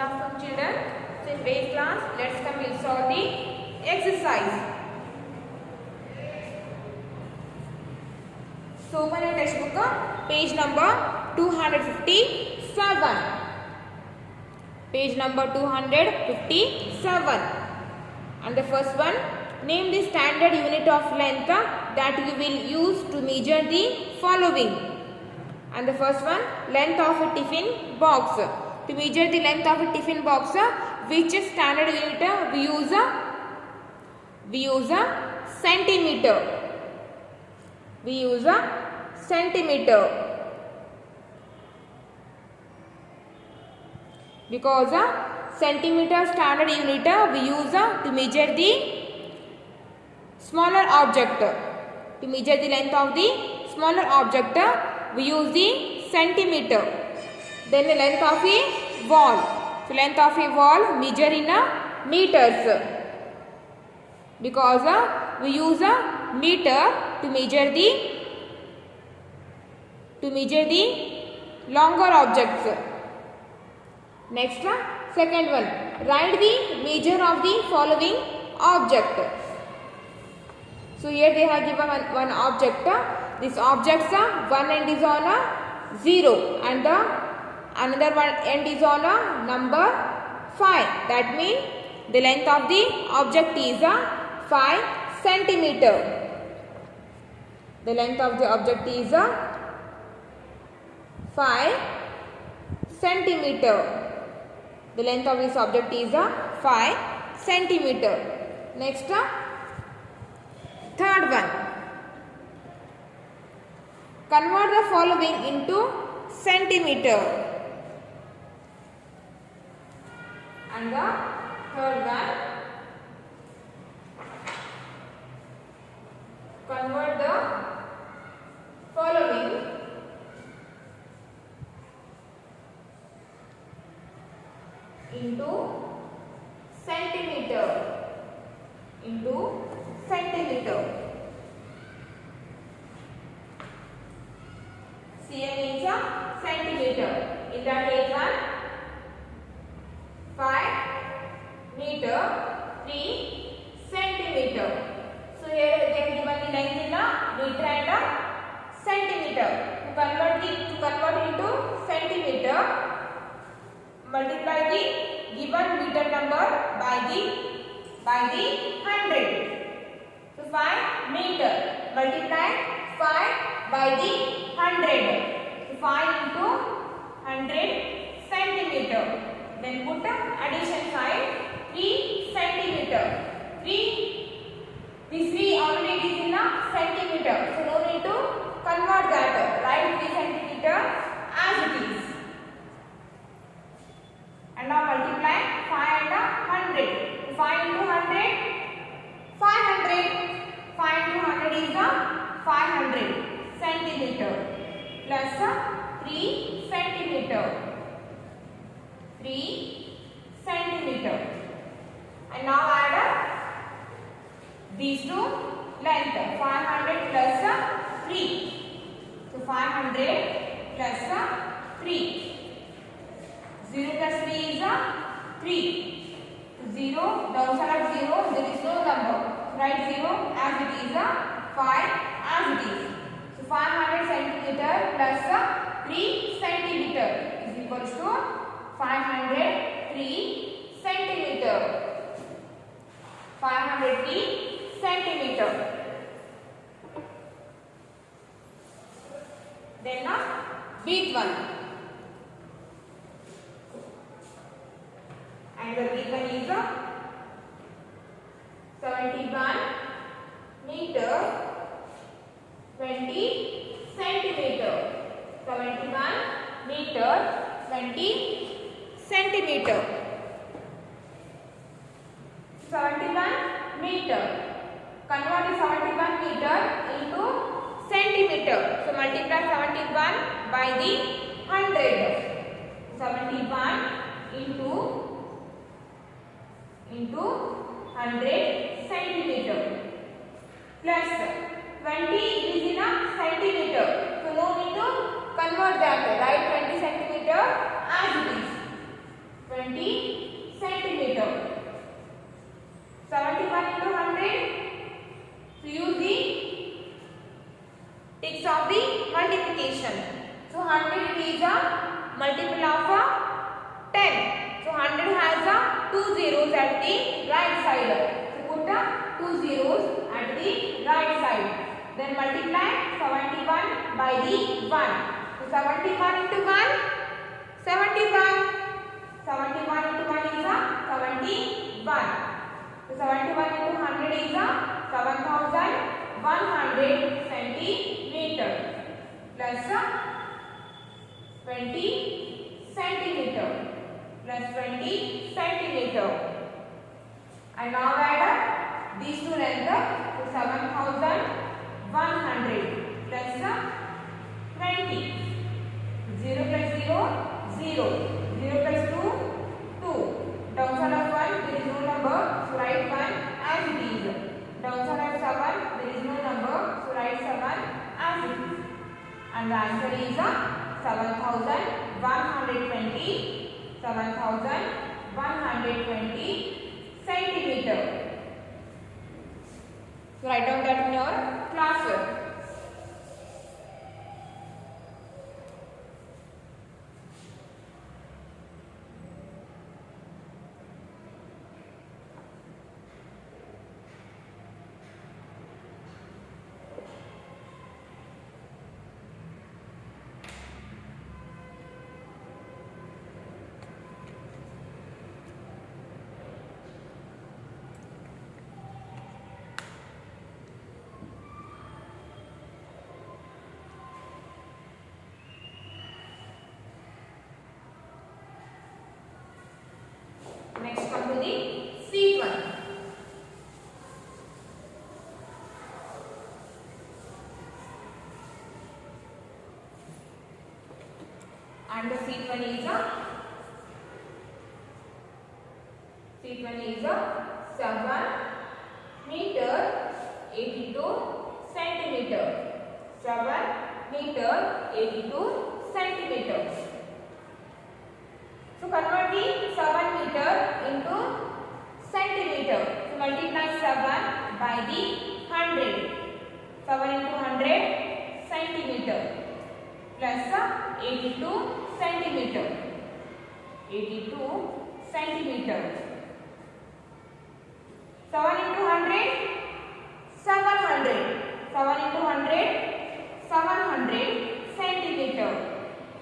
afternoon, children. So in today's class, let's come we'll solve the exercise. So open your textbook, page number 257. Page number 257. And the first one, name the standard unit of length that you will use to measure the following. And the first one, length of a tiffin box. To measure the length of a tiffin box, which standard unit we use? We use a centimeter. We use a centimeter. Because centimeter standard unit we use to measure the smaller object. To measure the length of the smaller object, we use the centimeter. Then the length of a wall. So length of a wall measure in meters. Because we use a meter to measure the longer objects. Next, second one, write the measure of the following object. So here they have given one object. This object's one end is on 0 and the another one end is on number 5. That means the length of the object is 5 centimeter. The length of the object is 5 centimeter. The length of this object is 5 centimeter. Next, third one. Convert the following into centimeter. And the third one, convert the following into centimeter. CM means a centimeter. In that case, 5 meter, 3 centimeter. So here they have given the length in meter and centimeter. To convert into centimeter, multiply the given meter number by the 100. So 5 meter multiply 5 by the 100. So 5 into 100 centimeter. Then put addition sign 3 centimeter. This 3 already is in centimeter. So no need to convert that. Write 3 centimeter as it is. And now multiply 5 and 100. 5 into 100, 500. 5 into 100 is 500 centimeter plus 3 centimeter. 3 centimeter. And now add these two length 500 plus 3. So 500 plus 3. 0 plus 3 is 3. 0, downside of 0, there is no number. Write 0 as it is, 5 as it is. So 500 centimeter plus 3 centimeter is equals to 503 centimeter. 503 centimeter. Then big one. And the big one is 71 meter 20 centimeter. 71 meter 20 centimeter. 71 meter. Convert the 71 meter into centimeter. So multiply 71 by the 100. 71 into 100 centimeter plus 20 is in a centimeter. So no need to convert that. Write 20 centimeter as it is. 20 multiple of 10. So 100 has 2 zeros at the right side. So put 2 zeros at the right side. Then multiply 71 by the 1. So 71 into 1, 71. 71 into 1 is 71. So 71 into 100 is 7100 centimeter plus 20 centimeter plus 20 centimeter. And now add these two lengths. So 7100 plus 20. 0 plus 0, 0. 0 plus 2, 2. Downside of 1, there is no number, so write 1 as it is. Downside of 7, there is no number, so write 7 as it is. And the answer is 7120 centimeter. So write down that in your classwork. Next come to the seat one. And the seat one is 7 meter 82 centimeter. 7 meter 82 centimeter. So convert the 7 meter into centimeter. So multiply 7 by the 100. 7 into 100 centimeter plus 82 centimeter. 82 centimeter. 7 into 100, 700. 7 into 100, 700 centimeter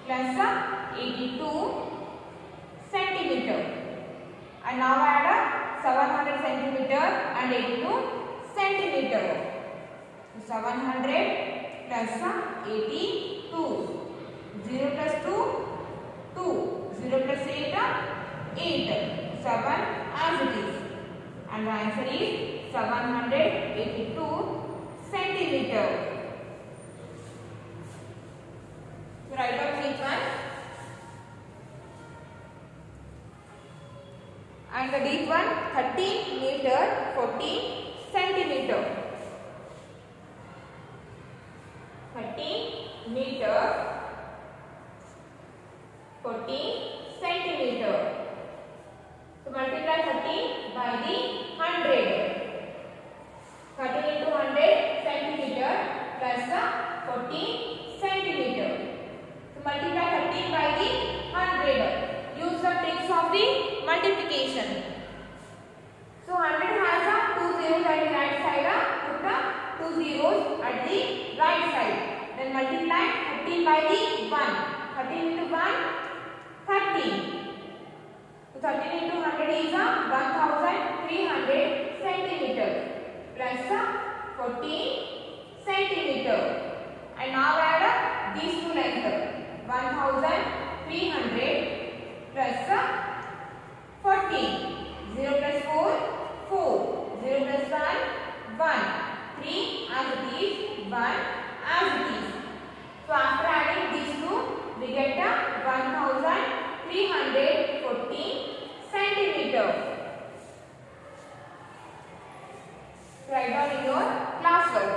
plus 82 centimeter. And now add 700 centimeter and 82 centimeter. 700 plus 82. 0 plus 2, 2. 0 plus 8, 8. 7 as it is. And the answer is 782 centimeter. So write down each one. And the deep one 30 meter 40 centimeter. 30 meter 40 centimeter. So multiply 30 by the 100. 30 into 100 centimeter plus 40 centimeter. So multiply 30 by the 100. Use the tricks of the multiplication. So 100 has 2 zeros at the right side. Put 2 zeros at the right side. Then multiply 30 by the 1. 30 into 1, 30. So 13 into 100 is 1300 centimeter plus 14 centimeter. And now add these two lengths. 1300 plus 14. 0 plus 4, 4. 0 plus 1, 1. 3 as it is, 1 as it is. So after adding these two, we get 1314 centimeter. Write down in your classwork.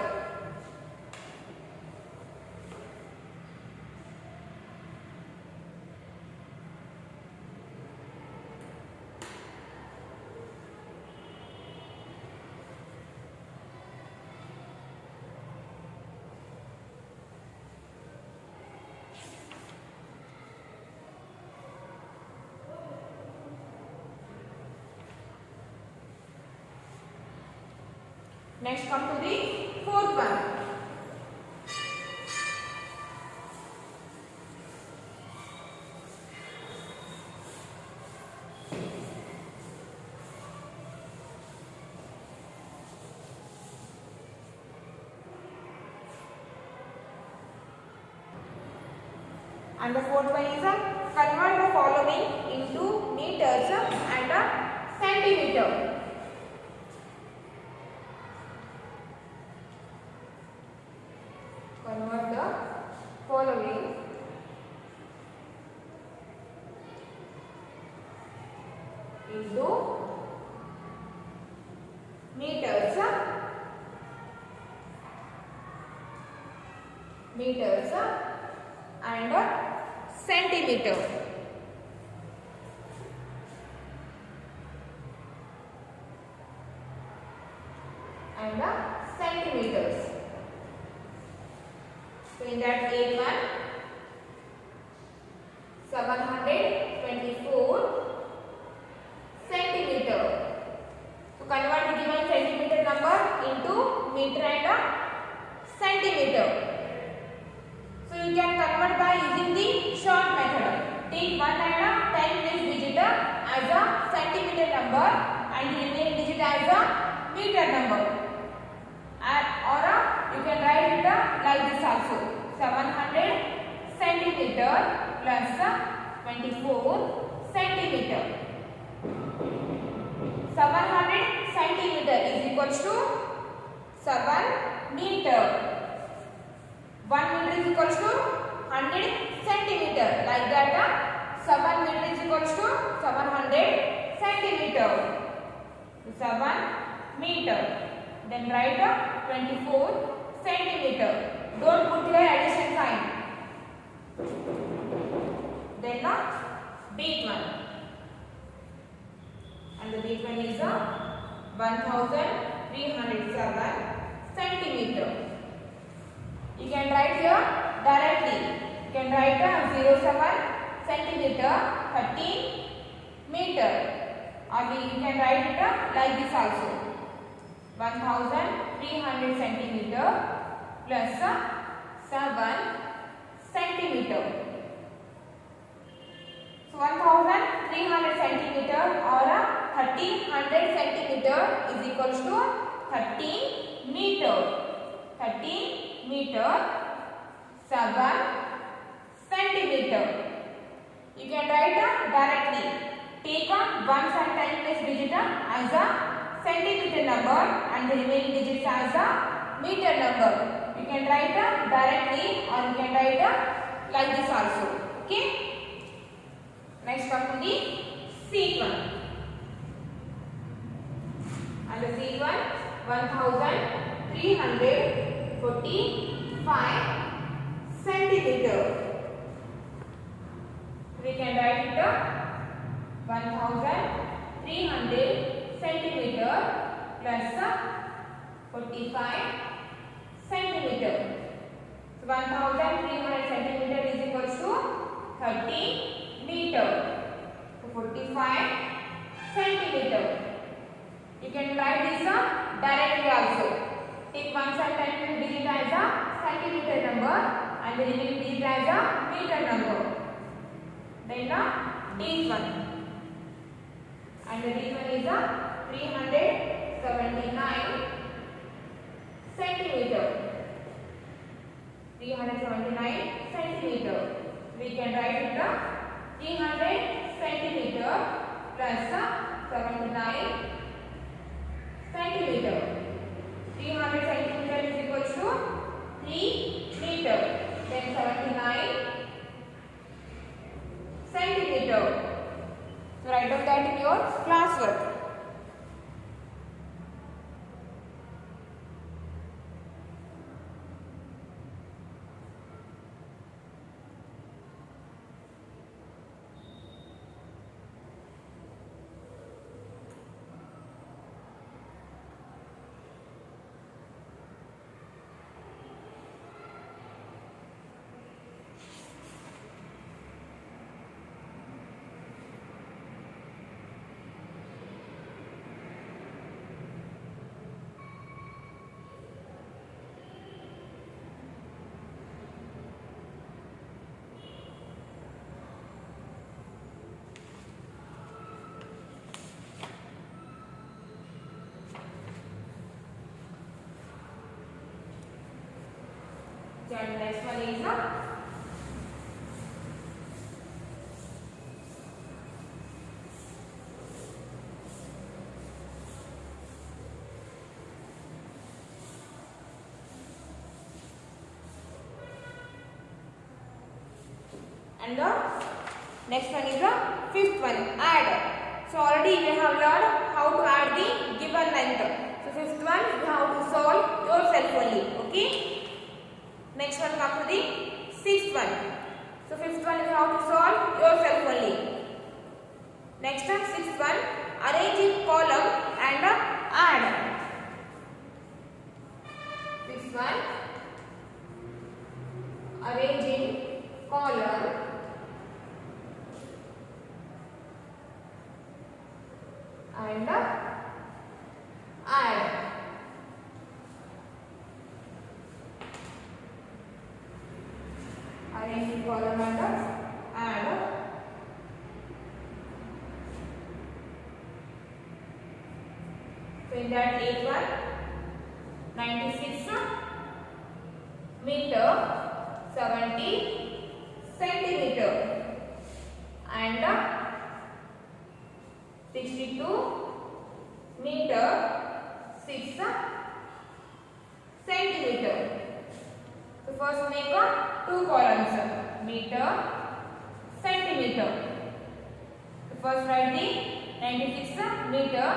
Next come to the fourth one. And the fourth one is convert the following into meters and centimeter. Convert the following into meters and centimeter. And centimeters. So in that eighth one, 724 centimeter. So convert the given centimeter number into meter and centimeter. So you can convert by using the short method. Take 1 and 10 place digit as a centimeter number and the remaining digit as a meter number. Or you can write it like this also. 700 centimeter plus 24 centimeter. 700 centimeter is equals to 7 meter. 1 meter is equals to 100 centimeter. Like that, 7 meter is equals to 700 centimeter. 7 meter. Then write 24 centimeter. Don't put your addition sign. Then big one. And the big one is 1307 centimeter. You can write here directly. You can write 07 centimeter 13 meter. Or you can write it like this also. 1300 centimeter plus 7 centimeter. So 1300 centimeter or 1300 centimeter is equals to 13 meter. 13 meter 7 centimeter. You can write directly. Take 1 and 10 place digit as a centimeter number and the remaining digits as a meter number. You can write directly or you can write like this also. Okay. Next come to the sixth one. And the sixth one 1345 centimeter. We can write it 1300 centimeter plus 45 centimeter. So 1300 centimeter is equals to 30 meter. So 45 centimeter. You can write this directly also. Take 1 and 10 digit as a centimeter number and the remaining digit as a meter number. Then this one. And the this one is 379 centimeter. 379 centimeter. We can write it 300 centimeter plus 79 centimeter. 300 centimeter is equals to 3 meter. Then 79 centimeter. So write down that in your classwork. And next one is and the next one is the fifth one, add. So already we have learned how to add the given length. So fifth one you have to solve yourself only. Okay. Next one come to the sixth one. So fifth one you have to solve yourself only. Next one, sixth one, arrange in column and add. Sixth one, arrange in column and add. Arrange in column and add. So in that eighth one, 96 meter 70 centimeter and 62 meter 6 centimeter. So first make two columns, meter, centimeter. So first write the 96 meter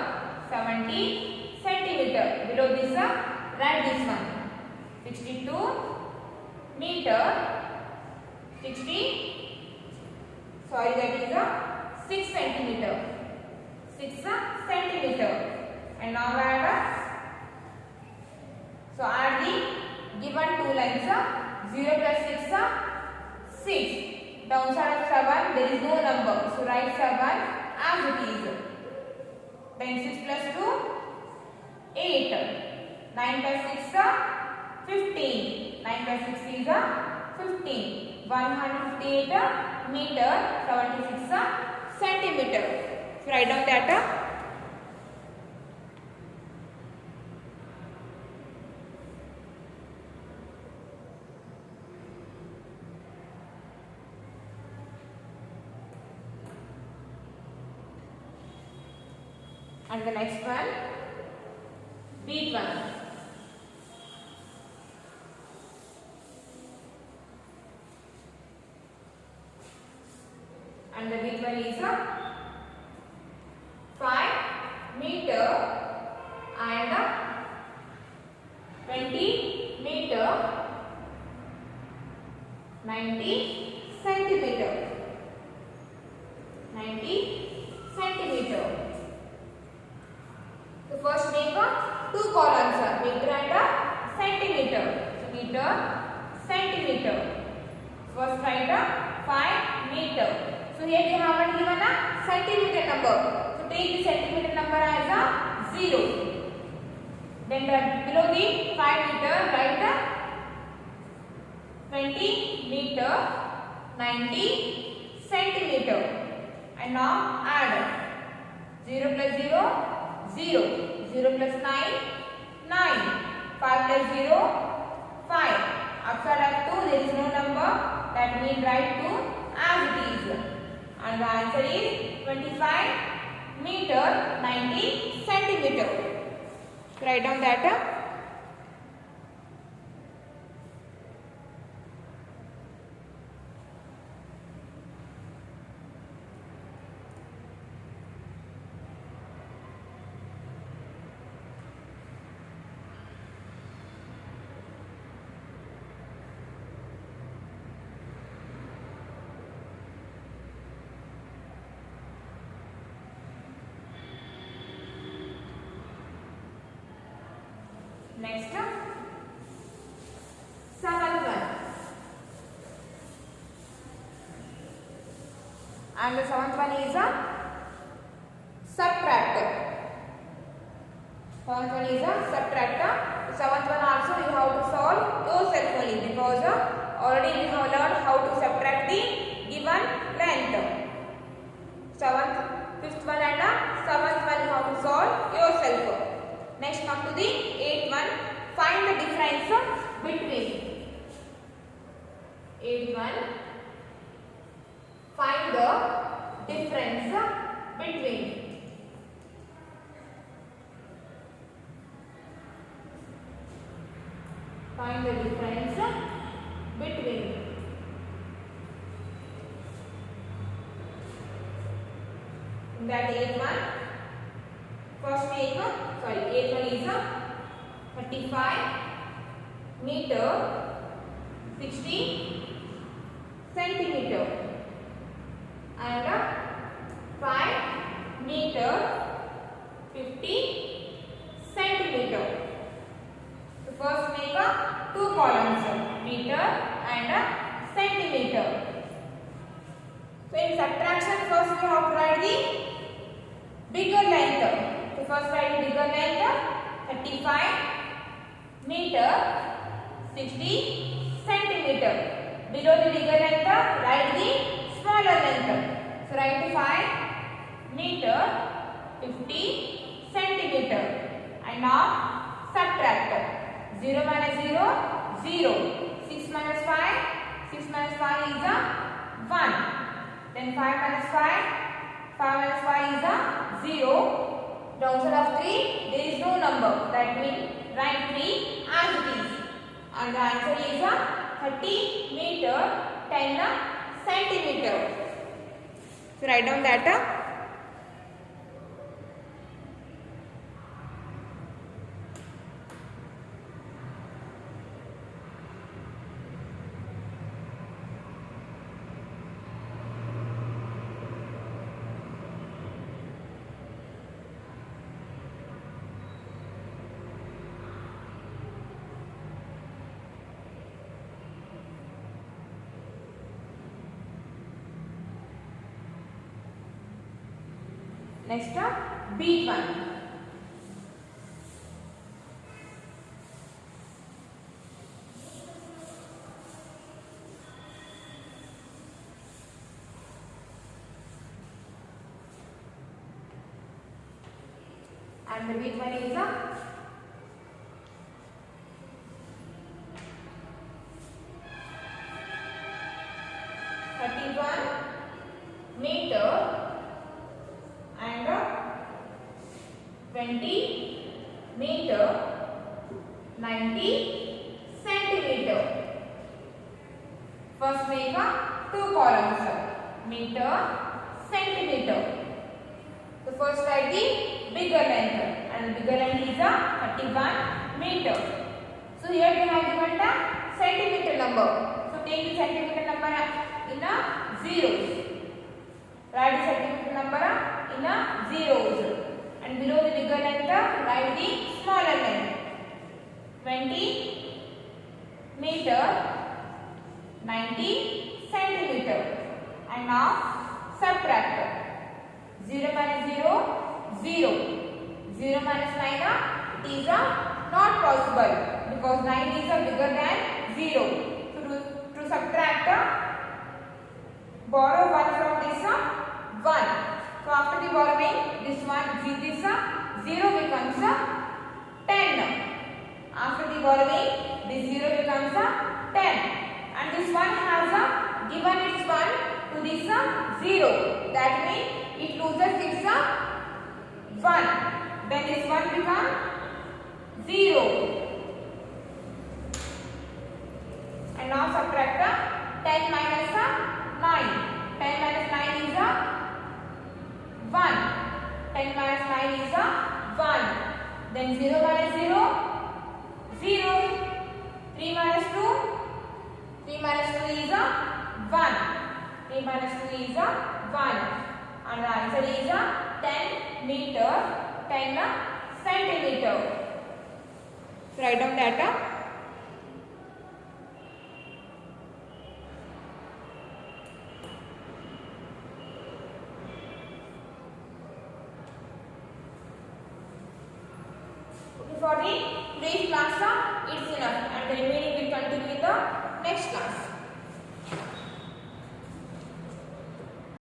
70 centimeter. Below this write this one, 62 meter that is 6 centimeter. 6 centimeter. And now add. So add the given two lines. 0 plus 6 6. Downside of 7 there is no number. So write 7 as it is. Then 6 plus 2 8. 9 plus 6 15. 9 plus 6 is 15. 158 meter 76 centimeter. So write down that. And the next one, beat one. And the big one is 5 meter and 20 meter 90 centimeter. 90 centimeter. So first make two columns, meter and centimeter. So meter, centimeter. First write 5 meter. So here we haven't given a centimeter number. So take the centimeter number as a 0. Then below the 5 meter write 20 meter 90 centimeter. And now add 0 plus 0 0. 0 plus 9 9. 5 plus 0 5. Outside of 2 there is no number. That means write 2 as it is. And the answer is 25 meter 90 centimeter. Write down that. Next, seventh one. And the seventh one is a subtractor. Seventh one is a subtractor. The seventh one also you have to solve yourself only, because already we have learned how to subtract the given length. Seventh, fifth one and seventh one you have to solve yourself. Next come to the eighth one. Find the difference between. 8th one, find the difference between. Find the difference between. In that 8th one, first make sorry 8th one is 35 meter 60 centimeter and 5 meter 50 centimeter. So first make two columns, meter and centimeter. So in subtraction, first we have to write the bigger length. So first write the bigger length, 35 meter 60 centimeter. Below the bigger length, write the smaller length. So write 5 meter 50 centimeter. And now subtract. 0 minus 0, 0. 6 minus 5, 6 minus 5 is 1. Then 5 minus 5, 5 minus 5 is 0. Downside of 3, there is no number. That means write 3 as it is. And the answer is 30 meter 10 centimeter. So write down that. Next B1. And the B1 is 31 meter and 20 meter 90 centimeter. First make two columns, meter centimeter. So first write the bigger length, and the bigger length is 31 meter. So here we have given the centimeter number. So take the centimeter number in zeros. Write the centimeter number in zeros. And below the bigger length, write the smaller length. 20 meter 90 centimeter. And now subtract. 0 minus 0, 0. 0 minus 9, it is not possible because 9 is bigger than 0. So to subtract, borrow 1 from this 1. So after the borrowing, this 0 becomes 10. After the borrowing, this 0 becomes 10. And this 1 has given its 1 to this 0. That means it loses its 1. Then this 1 becomes 0. And now subtract 10 minus 9. 10 minus 9 is 1. 10 minus 9 is 1. Then 0 minus 0, 0. 3 minus 2, 3 minus 2 is 1. 3 minus 2 is 1. And the answer is 10 meter 10 centimeter. Write down data. For the today's class, it's enough, and the remaining will continue in the next class.